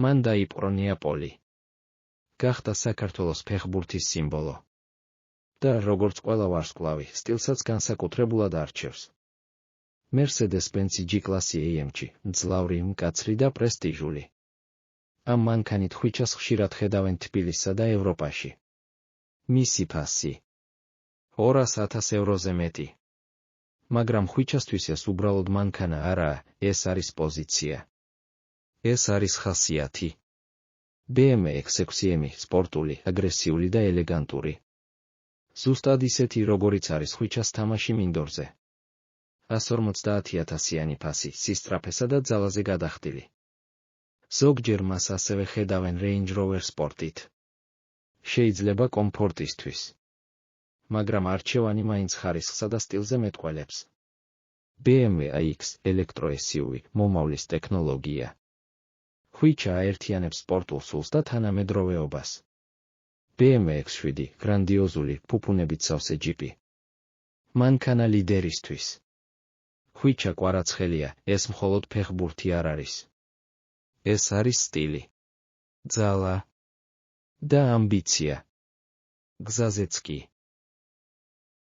მან დაიპყრო ნეაპოლი. გახდა საქართველოს ფეხბურთის სიმბოლო. და როგორც ყველა ვარსკვლავი, სტილსაც განსაკუთრებულად არჩევს. Mercedes-Benz G-კლასი AMG, მძლავრი, მკაცრი და პრესტიჟული. ამ მანქანით ხვიჩას ხშირად ხედავენ თბილისსა და ევროპაში. მისი ფასი 200.000 ევროზე მეტი. მაგრამ ხვიჩასთვის ეს უბრალოდ მანქანა არაა, ეს არის პოზიცია. ეს არის ხასიათი. BMW X6M სპორტული, აგრესიული და ელეგანტური. ზუსტად ისეთი, როგორიც არის ხვიჩას თამაში მინდორზე. 150.000-იანი ფასი, სისწრაფესა და ძალაზე გადახდილი. ზოგჯერ მას ასევე ხედავენ Range Rover Sport-ით. შეიძლება კომფორტისთვის. მაგრამ არჩევანი მაინც ხარისხსა და სტილზე მეტყველებს. BMW iX ელექტრო SUV, მომავლის ტექნოლოგია. ხვიჩა აერთიანებს სპორტულ სულს და თანამედროვეობას. BMW X7 გრანდიოზული, ფუფუნებით სავსე ჯიპი. მანქანა ლიდერისთვის. ხვიჩა კვარაცხელია, ეს მხოლოდ ფეხბურთი არ არის. ეს არის სტილი, ძალა და ამბიცია. გზაზეც კი.